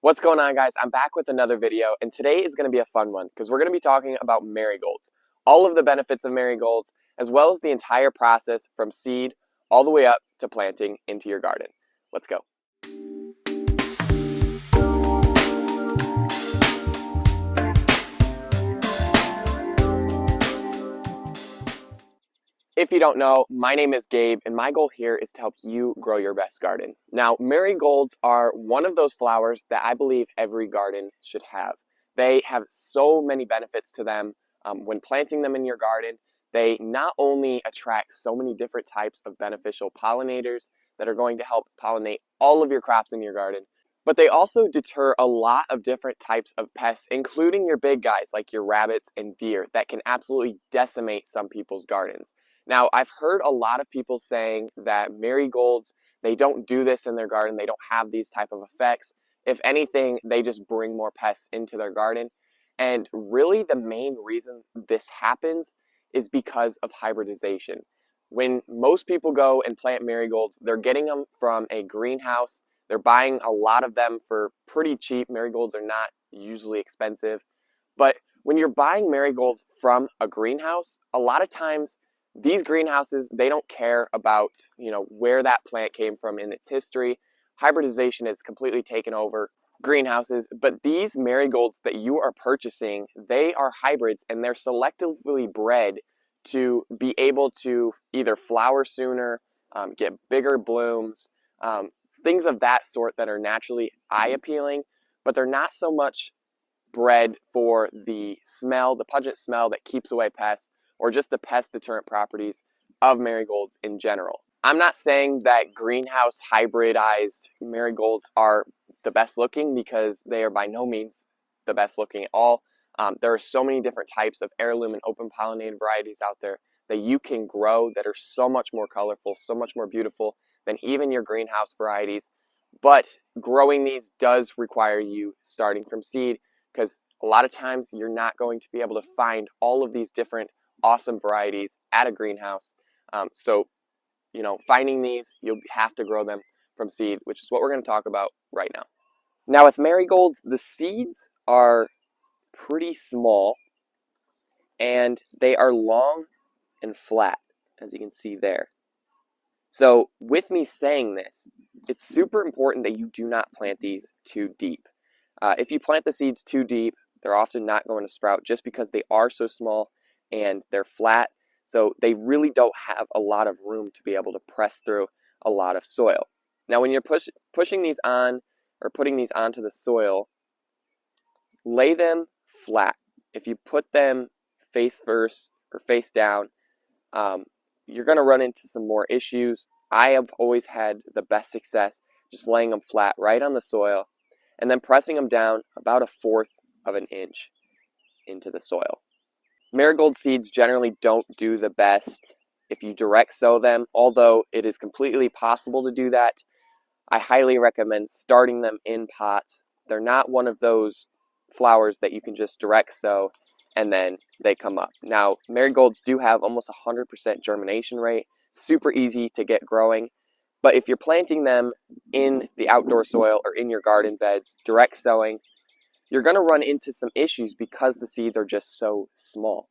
What's going on, guys? I'm back with another video, and today is going to be a fun one because we're going to be talking about marigolds, all of the benefits of marigolds, as well as the entire process from seed all the way up to planting into your garden. Let's go. If you don't know, my name is Gabe, and my goal here is to help you grow your best garden. Now, marigolds are one of those flowers that I believe every garden should have. They have so many benefits to them. When planting them in your garden, they not only attract so many different types of beneficial pollinators that are going to help pollinate all of your crops in your garden, but they also deter a lot of different types of pests, including your big guys like your rabbits and deer that can absolutely decimate some people's gardens. Now, I've heard a lot of people saying that marigolds, they don't do this in their garden. They don't have these type of effects. If anything, they just bring more pests into their garden. And really the main reason this happens is because of hybridization. When most people go and plant marigolds, they're getting them from a greenhouse. They're buying a lot of them for pretty cheap. Marigolds are not usually expensive. But when you're buying marigolds from a greenhouse, a lot of times these greenhouses, they don't care about, where that plant came from in its history. Hybridization has completely taken over greenhouses, but these marigolds that you are purchasing, they are hybrids and they're selectively bred to be able to either flower sooner, get bigger blooms, things of that sort that are naturally eye appealing, but they're not so much bred for the smell, the pungent smell that keeps away pests, or just the pest deterrent properties of marigolds in general. I'm not saying that greenhouse hybridized marigolds are the best looking, because they are by no means the best looking at all. There are so many different types of heirloom and open pollinated varieties out there that you can grow that are so much more colorful, so much more beautiful than even your greenhouse varieties. But growing these does require you starting from seed, because a lot of times you're not going to be able to find all of these different awesome varieties at a greenhouse. Finding these, you'll have to grow them from seed, which is what we're going to talk about right now. Now, with marigolds, the seeds are pretty small and they are long and flat, as you can see there. So with me saying this, it's super important that you do not plant these too deep. If you plant the seeds too deep, they're often not going to sprout just because they are so small and they're flat. So they really don't have a lot of room to be able to press through a lot of soil. Now, when you're pushing these on or putting these onto the soil, lay them flat. If you put them face first or face down, you're going to run into some more issues. I have always had the best success just laying them flat right on the soil and then pressing them down about 1/4 of an inch into the soil. Marigold seeds generally don't do the best if you direct sow them, although it is completely possible to do that. I highly recommend starting them in pots. They're not one of those flowers that you can just direct sow and then they come up. Now, marigolds do have almost 100% germination rate, super easy to get growing, but if you're planting them in the outdoor soil or in your garden beds, direct sowing, you're going to run into some issues because the seeds are just so small.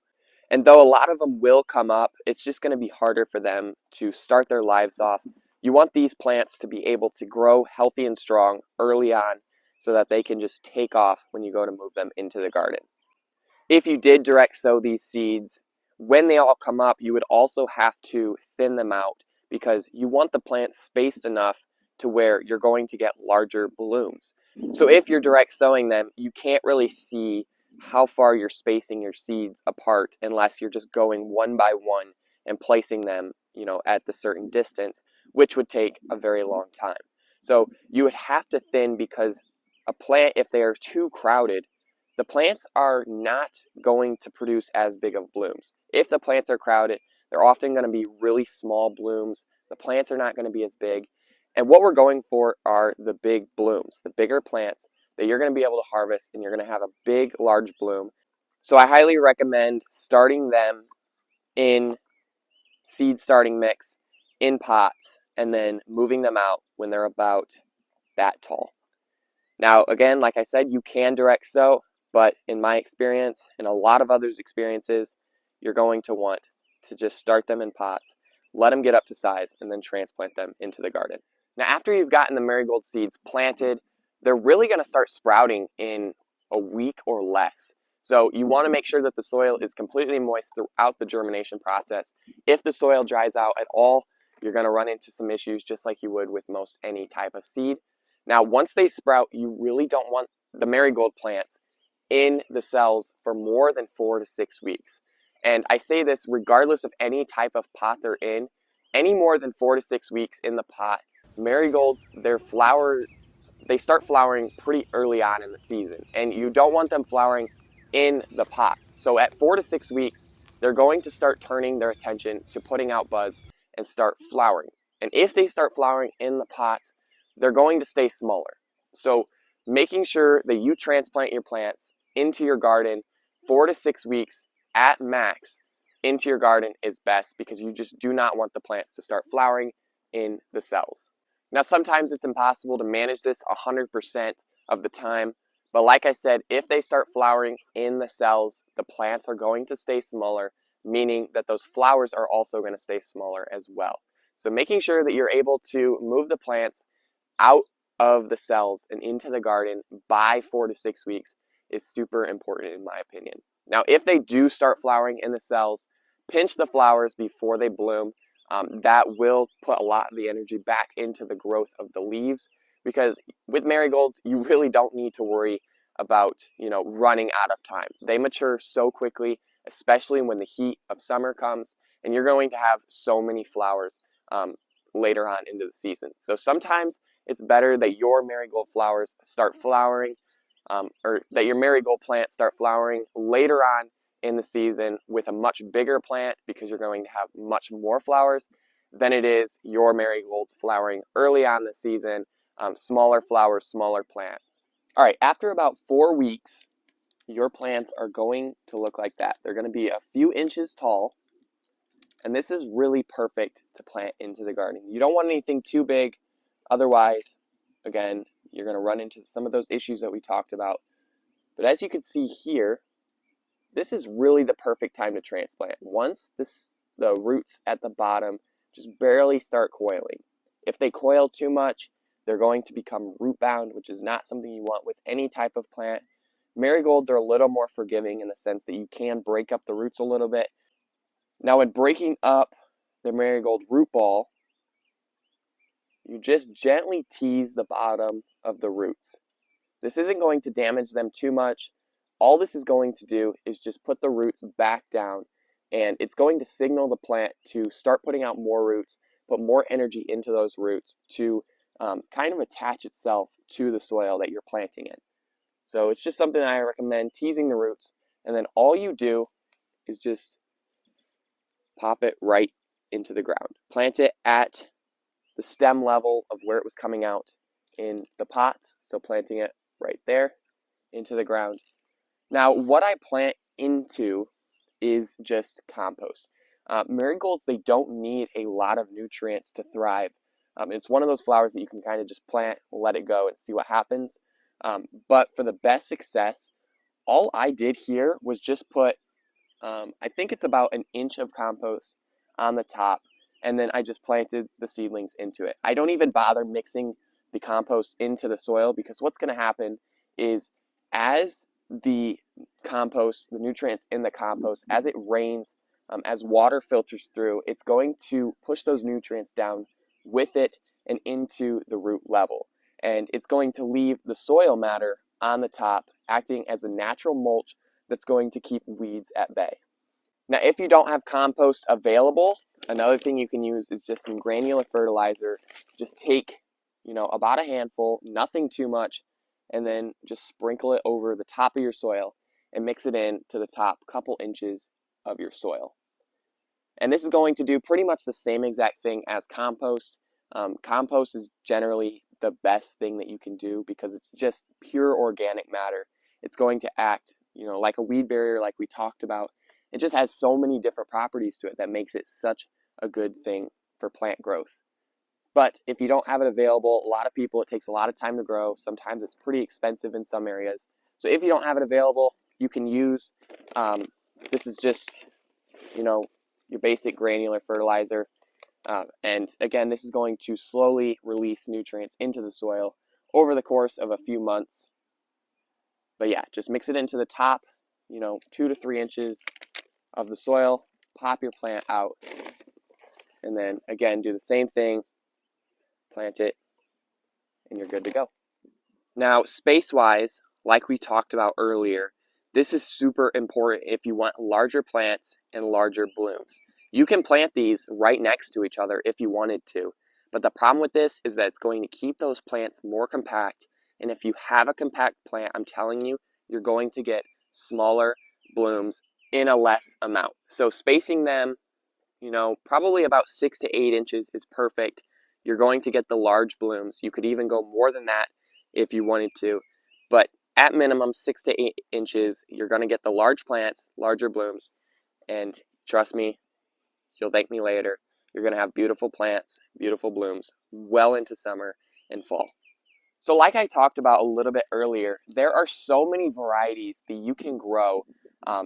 And though a lot of them will come up, it's just going to be harder for them to start their lives off. You want these plants to be able to grow healthy and strong early on so that they can just take off when you go to move them into the garden. If you did direct sow these seeds, when they all come up, you would also have to thin them out because you want the plants spaced enough to where you're going to get larger blooms. So if you're direct sowing them, you can't really see how far you're spacing your seeds apart unless you're just going one by one and placing them, at the certain distance, which would take a very long time. So you would have to thin, because a plant, if they are too crowded, the plants are not going to produce as big of blooms. If the plants are crowded, they're often going to be really small blooms. The plants are not going to be as big. And what we're going for are the big blooms, the bigger plants that you're going to be able to harvest, and you're going to have a big, large bloom. So I highly recommend starting them in seed starting mix in pots and then moving them out when they're about that tall. Now, again, like I said, you can direct sow, but in my experience and a lot of others' experiences, you're going to want to just start them in pots, let them get up to size, and then transplant them into the garden. Now, after you've gotten the marigold seeds planted, they're really going to start sprouting in a week or less. So you want to make sure that the soil is completely moist throughout the germination process. If the soil dries out at all, you're going to run into some issues just like you would with most any type of seed. Now, once they sprout, you really don't want the marigold plants in the cells for more than 4 to 6 weeks. And I say this regardless of any type of pot they're in. Any more than 4 to 6 weeks in the pot, marigolds, they start flowering pretty early on in the season. And you don't want them flowering in the pots. So at 4 to 6 weeks, they're going to start turning their attention to putting out buds and start flowering. And if they start flowering in the pots, they're going to stay smaller. So making sure that you transplant your plants into your garden 4 to 6 weeks at max into your garden is best, because you just do not want the plants to start flowering in the cells. Now, sometimes it's impossible to manage this 100% of the time, but like I said, if they start flowering in the cells, the plants are going to stay smaller, meaning that those flowers are also going to stay smaller as well. So making sure that you're able to move the plants out of the cells and into the garden by 4 to 6 weeks is super important in my opinion. Now, if they do start flowering in the cells, pinch the flowers before they bloom. That will put a lot of the energy back into the growth of the leaves, because with marigolds, you really don't need to worry about, running out of time. They mature so quickly, especially when the heat of summer comes, and you're going to have so many flowers later on into the season. So sometimes it's better that your marigold flowers start flowering, or that your marigold plants start flowering later on in the season with a much bigger plant, because you're going to have much more flowers than it is your marigolds flowering early on in the season, smaller flowers, smaller plant. All right, after about 4 weeks, your plants are going to look like that. They're going to be a few inches tall, and this is really perfect to plant into the garden. You don't want anything too big, otherwise, again, you're going to run into some of those issues that we talked about. But as you can see here, this is really the perfect time to transplant. Once the roots at the bottom just barely start coiling. If they coil too much, they're going to become root bound, which is not something you want with any type of plant. Marigolds are a little more forgiving in the sense that you can break up the roots a little bit. Now, when breaking up the marigold root ball, you just gently tease the bottom of the roots. This isn't going to damage them too much. All this is going to do is just put the roots back down, and it's going to signal the plant to start putting out more roots, put more energy into those roots to kind of attach itself to the soil that you're planting in. So it's just something I recommend, teasing the roots, and then all you do is just pop it right into the ground. Plant it at the stem level of where it was coming out in the pots, so planting it right there into the ground. Now, what I plant into is just compost. Marigolds, they don't need a lot of nutrients to thrive. It's one of those flowers that you can kind of just plant, let it go, and see what happens. But for the best success, all I did here was just put, I think it's about an inch of compost on the top, and then I just planted the seedlings into it. I don't even bother mixing the compost into the soil, because what's going to happen is as the compost, the nutrients in the compost, as it rains, as water filters through, it's going to push those nutrients down with it and into the root level. And it's going to leave the soil matter on the top, acting as a natural mulch that's going to keep weeds at bay. Now, if you don't have compost available, another thing you can use is just some granular fertilizer. Just take, about a handful, nothing too much, and then just sprinkle it over the top of your soil and mix it in to the top couple inches of your soil. And this is going to do pretty much the same exact thing as compost. Compost is generally the best thing that you can do, because it's just pure organic matter. It's going to act, like a weed barrier, like we talked about. It just has so many different properties to it that makes it such a good thing for plant growth. But if you don't have it available, a lot of people, it takes a lot of time to grow. Sometimes it's pretty expensive in some areas. So if you don't have it available, you can use, this is just, your basic granular fertilizer. And again, this is going to slowly release nutrients into the soil over the course of a few months. But yeah, just mix it into the top, 2 to 3 inches of the soil, pop your plant out, and then again, do the same thing, plant it, and you're good to go. Now, space-wise, like we talked about earlier, this is super important if you want larger plants and larger blooms. You can plant these right next to each other if you wanted to, but the problem with this is that it's going to keep those plants more compact, and if you have a compact plant, I'm telling you, you're going to get smaller blooms in a less amount. So spacing them, probably about 6 to 8 inches is perfect. You're going to get the large blooms. You could even go more than that if you wanted to, but at minimum 6 to 8 inches, you're going to get the large plants, larger blooms, and trust me, you'll thank me later. You're going to have beautiful plants, beautiful blooms, well into summer and fall. So like I talked about a little bit earlier, there are so many varieties that you can grow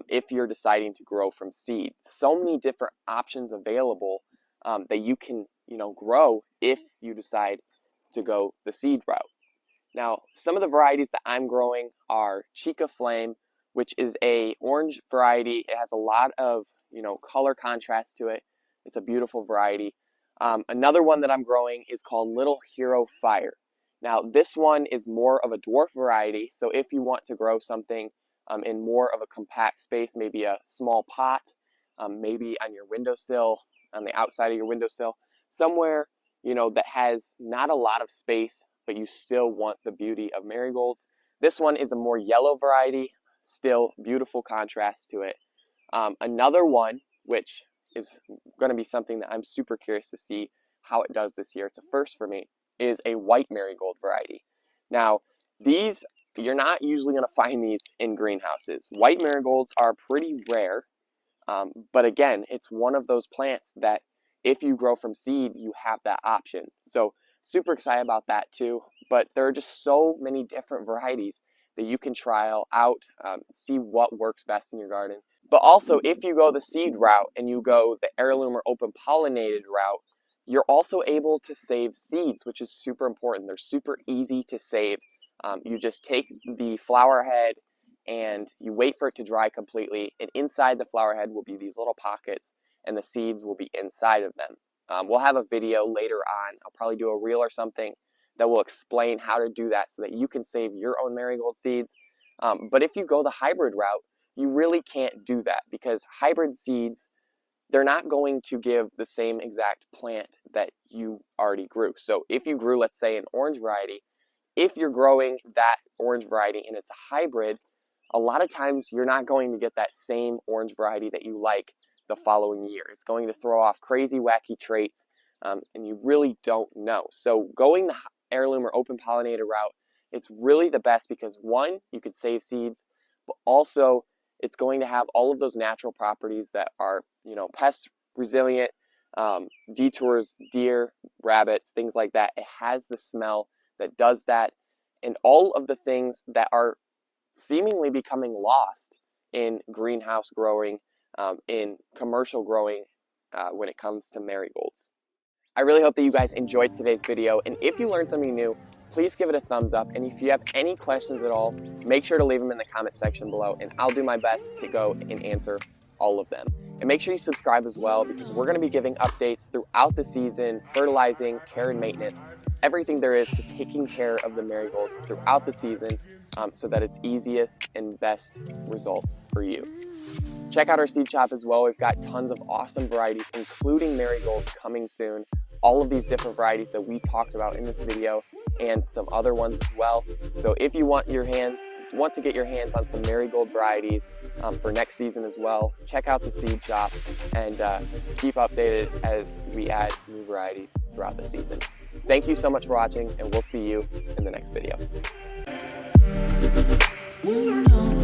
if you're deciding to grow from seed. So many different options available that you can, grow if you decide to go the seed route. Now, some of the varieties that I'm growing are Chica Flame, which is a orange variety. It has a lot of, color contrast to it. It's a beautiful variety. Another one that I'm growing is called Little Hero Fire. Now, this one is more of a dwarf variety, so if you want to grow something in more of a compact space, maybe a small pot, maybe on your windowsill, on the outside of your windowsill, somewhere, that has not a lot of space, but you still want the beauty of marigolds. This one is a more yellow variety, still beautiful contrast to it. Another one, which is going to be something that I'm super curious to see how it does this year, it's a first for me, is a white marigold variety. Now, these, you're not usually going to find these in greenhouses. White marigolds are pretty rare, but again, it's one of those plants that if you grow from seed, you have that option. So super excited about that too, but there are just so many different varieties that you can trial out, see what works best in your garden. But also, if you go the seed route and you go the heirloom or open pollinated route, you're also able to save seeds, which is super important. They're super easy to save. You just take the flower head and you wait for it to dry completely, and inside the flower head will be these little pockets, and the seeds will be inside of them. We'll have a video later on. I'll probably do a reel or something that will explain how to do that so that you can save your own marigold seeds. But if you go the hybrid route, you really can't do that because hybrid seeds, they're not going to give the same exact plant that you already grew. So if you grew, let's say, an orange variety, if you're growing that orange variety and it's a hybrid, a lot of times you're not going to get that same orange variety that you like the following year. It's going to throw off crazy, wacky traits, and you really don't know. So going the heirloom or open pollinated route, it's really the best because one, you could save seeds, but also it's going to have all of those natural properties that are, pest resilient, detours deer, rabbits, things like that. It has the smell that does that, and all of the things that are seemingly becoming lost in greenhouse growing, in commercial growing when it comes to marigolds. I really hope that you guys enjoyed today's video, and if you learned something new, please give it a thumbs up, and if you have any questions at all, make sure to leave them in the comment section below, and I'll do my best to go and answer all of them. And make sure you subscribe as well, because we're going to be giving updates throughout the season, fertilizing, care and maintenance, everything there is to taking care of the marigolds throughout the season, so that it's easiest and best results for you. Check out our seed shop as well. We've got tons of awesome varieties, including marigolds coming soon. All of these different varieties that we talked about in this video and some other ones as well. So if you want to get your hands on some marigold varieties for next season as well, check out the seed shop and keep updated as we add new varieties throughout the season. Thank you so much for watching, and we'll see you in the next video. You know.